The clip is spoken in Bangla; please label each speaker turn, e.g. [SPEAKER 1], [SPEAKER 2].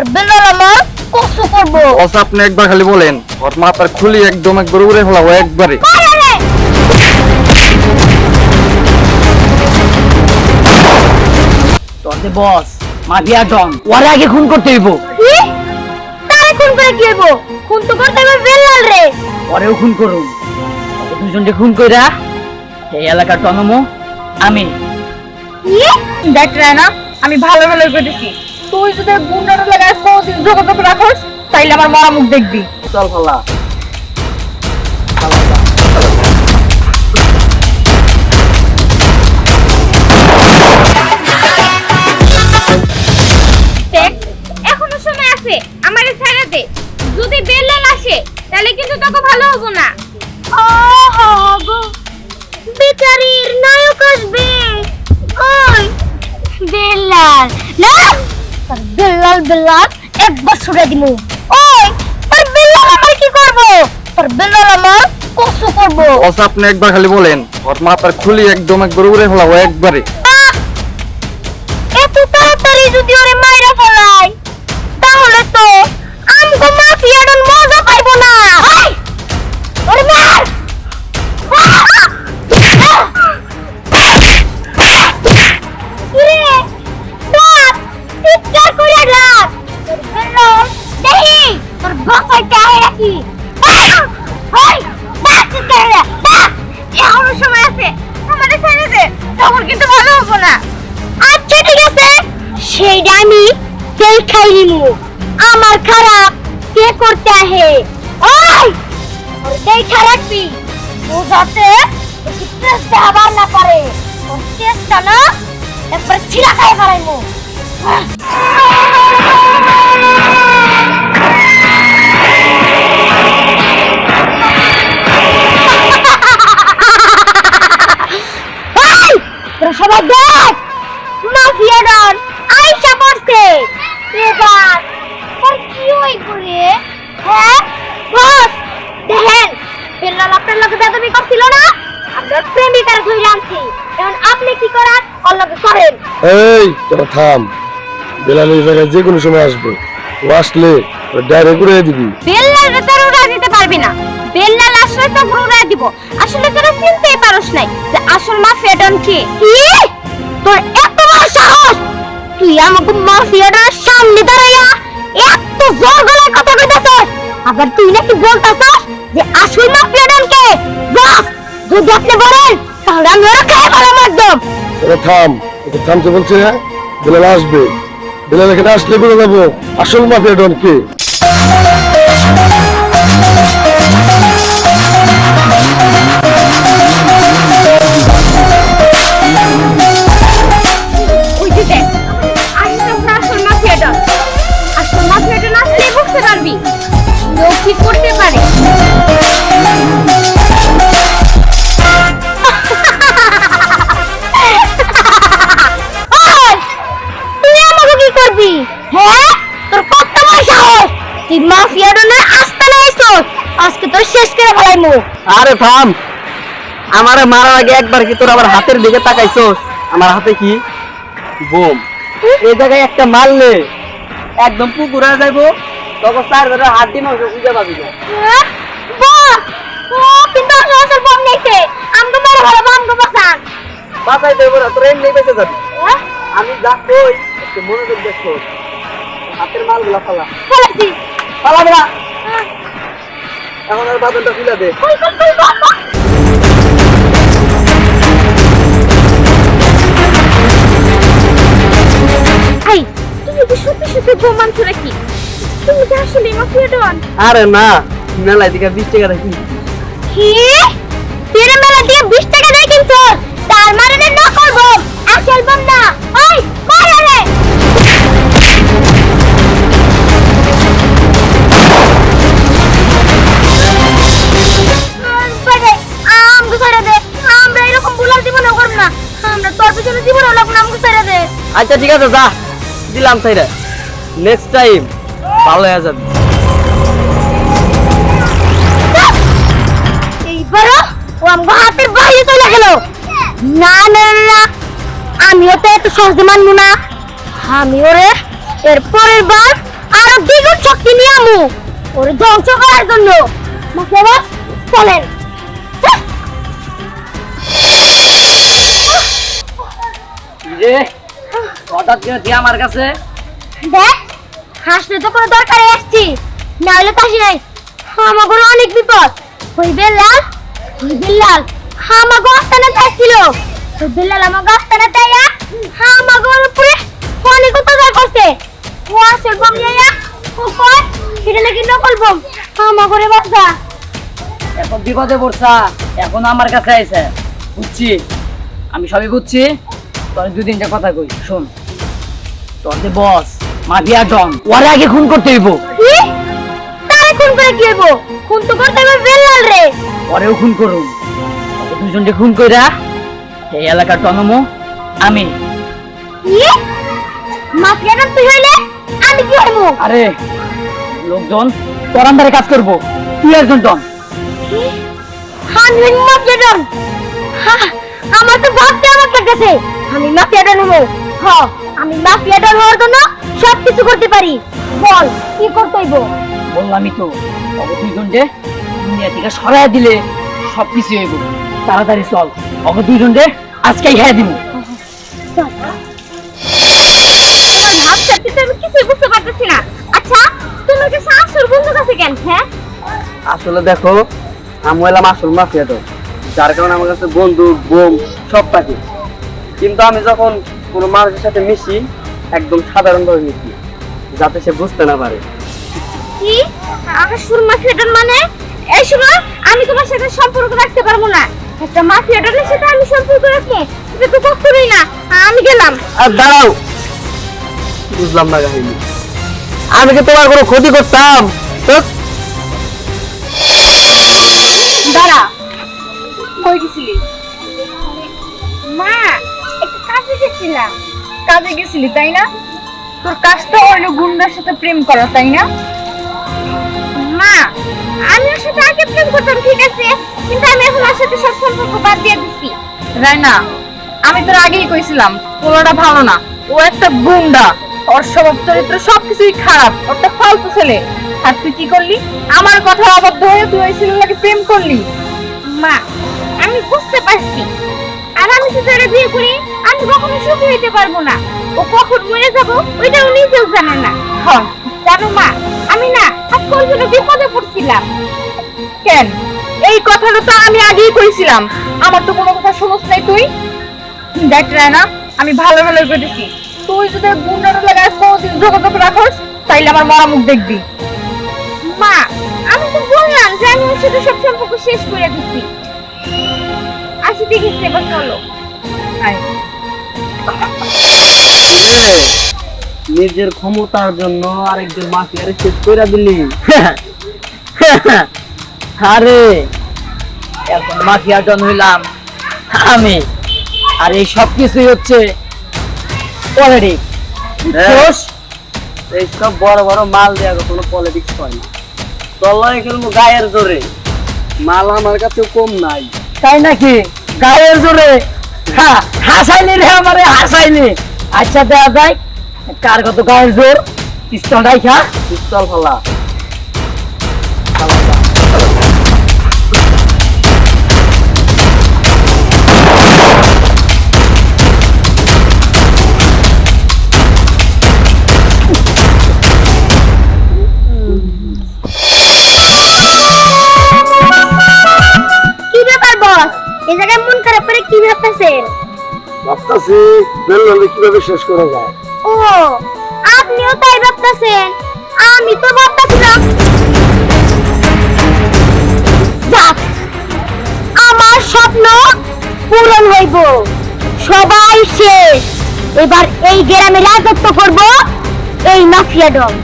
[SPEAKER 1] আর বেলাল আমার কসু করব।
[SPEAKER 2] বস আপনি একবার খালি বলেন, ওর মাথার খুলি একদম একবার উড়ে ফেলাবো একবারে।
[SPEAKER 3] তোতে বস মাফিয়া ডন ওরে আগে খুন করতে হইব।
[SPEAKER 1] কি? তারে খুন করে কি হইব? খুন তো করতে হবে বেলাল রে।
[SPEAKER 3] ওরেও খুন করুন, দুজনকে খুন কইরা এই এলাকার টনমো আমি।
[SPEAKER 1] কি? দেখ না, আমি ভালো ভালো কইতেছি। তুই যদি গুন্ডার লাগায় কোনদিন যোগাযোগ রাখোস তাইলে আমার মরা মুখ দেখবি।
[SPEAKER 3] চল ফালা
[SPEAKER 1] দেখ, এখনো সময় আছে, আমারে ছেড়ে দে। যদি বেলাল আসে তাহলে কিন্তু তোকে ভালো হবো না। গো বেচারির নায়ক আসবে। ওই বেলাল না, বেলাল বেলাল একবার ছুড়ে দিমু। ওই আর বেলাল আমার কি করব? আর বেলাল আমার কসু করব।
[SPEAKER 2] বস আপনি একবার খালি বলেন, ওর মাথার খুলি একদম একবার উড়ে ফেলাবো একবারে।
[SPEAKER 1] এত তাড়াতাড়ি যদি ওরে মাইরা ফেলাই তাহলে তো আমগো মাফিয়াডন মজা পাইবো না। ওই ওরে মার। কিরে ডাক, চিৎকার করে ডাক। বেলাল দেহি তোর বাসাইতে আয় রাখি। ওই ডাক, চিৎকার করে ডাক। এখনো সময় আছে, আমাদের ছেড়ে দে, তখন কিন্তু ভালো হবো না। আচ্ছা ঠিক আছে, সেইটা আমি দেখাই নিমু আমার খারাপ কে করতে আহে। ওই ওর দেখা রাখবি, ও যাতে চেষ্টা আবার না পারে। ওর চেষ্টা না একবার ছিলা খাই ফেলাইমু। তোরা সবাই দেখ, মাফিয়া ডন আইসা পড়ছে। এবার আর কি হইব রে? হ্যাঁ বস, দেখেন বেলাল আপনার লগে বেদবি করছিল না, আপনার প্রেমিকার ধরে আনছি। এখন আপনি কি করার ওর লগে করেন।
[SPEAKER 4] এই তোরা থাম, বেলাল এই জায়গায় যে কোনো সময় আসবে, ও আসলে ডাইরেক্ট উড়িয়ে দিবি।
[SPEAKER 1] বেলাল তোর উড়া দিতে পারবি না। বেলাল আসলে তো উড়া দিব। আসলে তোরা চিনতেই পারোস নাই যে আসল মাফিয়া ডন কে। কি? তোর এত বড় সাহস, তুই আমাকে মাফিয়াটার সামনে দাঁড়াইয়া এত জোর গলায় কথা কইতাছস? আবার তুই নাকি বলতাছস যে আসল মাফিয়াডন কে? বস, যদি আপনি বলেন তাহলে আমি ওরা খাই ফেলাম একদম।
[SPEAKER 4] তোরা থাম, ওকে থামতে বলছে। হ্যাঁ বেলাল আসবে, বেলাল এখানে আসলে বলে যাবো আসল মাফিয়া ডন কে।
[SPEAKER 1] ওই যে দেখ, আসলে ওরা আসল মাফিয়াডন। আসল মাফিয়াডন আসলে বুঝতে পারবি লোক কি করতে পারে। ওই, তুই আমাকে কি করবি? হ্যাঁ, তোর কত বড় সাহস, তুই মাফিয়াডনের আস্তানা আইছস। আজকে তোর শেষ করে ফেলাইমু।
[SPEAKER 3] আরে থাম, আমারে মারার আগে একবার কি তোর আমার হাতের দিকে তাকাইছস? আমার হাতে কি বোম, এই জায়গায় একটা মারলে একদম পুকুরে যাইবো, তখন চার ধরে হাত দিন বুঝে পাবি না।
[SPEAKER 1] বস, ও কিন্তু আসল বম নেইছে। আমগো বড় বড় বমগো বাসান।
[SPEAKER 3] বাসাই দেবো না, তোর এমনি বেঁচে যাবি। আমি যা কই একটু মনোযোগ দেখো, হাতের মালগুলা ফালা
[SPEAKER 1] ফেলেছি।
[SPEAKER 3] ফালা বেড়া। এখন আর বাদনটা খুলে দে।
[SPEAKER 1] কই কই কই বম। এই, তুমি কি সত্যি সত্যি বোম আনছো নাকি? তুমি কি আসলে মাফিয়াডন?
[SPEAKER 3] আরে না, মেলায় দিকে 20 টাকা রাখি।
[SPEAKER 1] কি? তেরে মেলা দিয়ে 20 টাকা দিয়ে কিনছস? তার মানে না নকল বোম, আসল বোম না। ওই মার রে। বাড়ে আমগো ছেড়ে দে, আমরা এরকম বুলার জীবনও করব না। আমরা তোর পিছনে জীবনও লাগব না, আমগো ছেড়ে দে।
[SPEAKER 3] আচ্ছা ঠিক আছে, যা দিলাম সাইরা, নেক্সট টাইম ভালো হয়ে যাবে।
[SPEAKER 1] এইবারও ও আমগো হাতের বাইরে চলে গেল। না না না, আমিও তো এত সহজে মানবো না। আমি ওরে এর পরের বার আরো দ্বিগুণ শক্তি নিয়ে আমু ওরে ধ্বংস করার জন্য। মাফিয়া বস চলেন।
[SPEAKER 3] রে হঠাৎ করে তুই আমার কাছে?
[SPEAKER 1] দেখ হাসলে তো কোনো দরকারে আসছি, না হলে তো আসি নাই। আমাগো অনেক বিপদ। ওই বেল্লাল আমাগো আস্তানাতে আসছিল। ওই বেল্লাল আমাগো আস্তানাতে আয়া আমাগো উপরে অনেক অত্যাচার করছে। ও আসল বম নিয়ে ও কয় এটা নাকি নকল বম। আমাগো রে বাচ্চা
[SPEAKER 3] এখন বিপদে পড়ছা, এখন আমার কাছে আইছে। বুঝছি, আমি সবই বুঝছি। তোর দুদিনটা কথা কই শোন। তোর যে বস মাফিয়া ডন, ওরে আগে খুন করতে হইব।
[SPEAKER 1] কি তারে খুন করে কি হইব? খুন তো করতে হবে বেল্লাল রে।
[SPEAKER 3] ওরেও খুন করুন। তোকে দুজনকে খুন কইরা এই এলাকার টনমো আমি।
[SPEAKER 1] কি মাফিয়াটা তুই হইলে আমি কি হইব?
[SPEAKER 3] আরে লোকজন তোর আন্দারে কাজ করবো, তুই একজন ডন।
[SPEAKER 1] আমি মাফিয়া ডন? আমার তো ভাবতে আমার লাগতেছে আমি মাফিয়া ডন হবো। হ্যাঁ আমি মাফিয়া ডন হওয়ার জন্য সবকিছু করতে পারি। বল কি করতে হইব?
[SPEAKER 3] বললামই তো, ওকে দুইজনকে দুনিয়া থেকে সরাই দিলে সবকিছু হইব। তাড়াতাড়ি চল, ওকে দুইজনকে আজকেই খেয়ে দিব।
[SPEAKER 1] তোমার ভাবতে তো আমি কিছুই বুঝতে পারতেছি না। আচ্ছা তোমার কাছে আসল বন্ধু কাছে কেন? হ্যাঁ
[SPEAKER 3] আসলে দেখো, আমি হলাম আসল মাফিয়া ডন, যার কারণে আমার কাছে বন্দুক বোম সব থাকে। কিন্তু আমি যখন কোনো মানুষের সাথে মিশি একদম সাধারণভাবে মিশি, যাতে সে বুঝতে না পারে।
[SPEAKER 1] কি আসল মাফিয়া ডন মানে? এই সময় আমি তোমার সাথে সম্পর্ক রাখতে পারবো না। একটা মাফিয়া ডনের সাথে আমি সম্পর্ক রাখবো এটা তো কখনোই না। আমি গেলাম।
[SPEAKER 3] আর দাঁড়াও, বুঝলাম না কাহিনী। আমি কি তোমার কোনো ক্ষতি করতাম?
[SPEAKER 1] দাঁড়া, কই গেছিলি? মা একটু কাজে গেছিলাম।
[SPEAKER 5] কাজে গেছিলি তাই না? তোর কাজটা হলো গুন্ডার সাথে প্রেম করা তাই না?
[SPEAKER 1] মা আমি ওর সাথে আগে প্রেম করতাম ঠিক আছে, কিন্তু আমি এখন ওর সাথে সব সম্পর্ক বাদ দিয়ে দিচ্ছি।
[SPEAKER 5] রাইনা, আমি তোর আগেই কইছিলাম পোলাটা ভালো না, ও একটা গুন্ডা। ওর স্বভাব চরিত্র সবকিছুই খারাপ, ওটা ফালতু ছেলে। আর তুই কি করলি? আমার কথা অবাধ্য হয়ে তুই ওই ছেলেটাকে প্রেম করলি।
[SPEAKER 1] মা আমি বুঝতে পারছি, আর আমি তো যারা বিয়ে করি আমি কখনো সুখী হইতে পারবো না। ও কখন মরে যাবো ওইটা ও নিজেও জানে না।
[SPEAKER 5] হ্যাঁ,
[SPEAKER 1] জানো মা আমি না আজকাল কোনো বিপদে পড়ছিলাম।
[SPEAKER 5] কেন? এই কথাটা তো আমি আগেই কইছিলাম, আমার তো কোনো কথা শুনছ নাই তুই। দেখ রায়না, আমি ভালো ভালো করেছি, তুই যদি গুন্ডাটা লাগাস কোনদিন যোগাযোগ রাখস তাইলে আমার মরা মুখ দেখবি।
[SPEAKER 1] মা আমি তো বললাম যে আমি ওর সাথে সব সম্পর্ক শেষ করে দিচ্ছি। আসি দেখিস এবার চলো।
[SPEAKER 5] আয়।
[SPEAKER 3] নিজের ক্ষমতার জন্য আরেকজন মাফিয়ারে শেষ করে দিলি। আরে এখন মাফিয়া ডন হইলাম আমি, আর এই সব কিছুই হচ্ছে পলিটিক্স। এইসব বড় বড় মাল দেওয়া কোনো পলিটিক্স হয় না। তলায় খেলবো গায়ের জোরে, মাল আমার কাছে কম নাই। তাই নাকি? গায়ের জোরে হাসাইনি রে, আমারে হাসাইনি। আচ্ছা দেওয়া যায়, কার কত গায়ের জোর? পিস্তল রাইখা পিস্তল ফলা।
[SPEAKER 1] কি ব্যাপার বস, এই জায়গায় মন খারাপ করে কি ভাবতেছেন?
[SPEAKER 4] ভাবতাছি বেল্লালে কিভাবে শেষ করা যায়।
[SPEAKER 1] ও আপনিও তাই ভাবতেছেন? আমি তো ভাবতেছিলাম যাক আমার স্বপ্ন পূরণ হইব, সবাই শেষ। এবার এই গ্রামে রাজত্ব করব এই মাফিয়া ডন।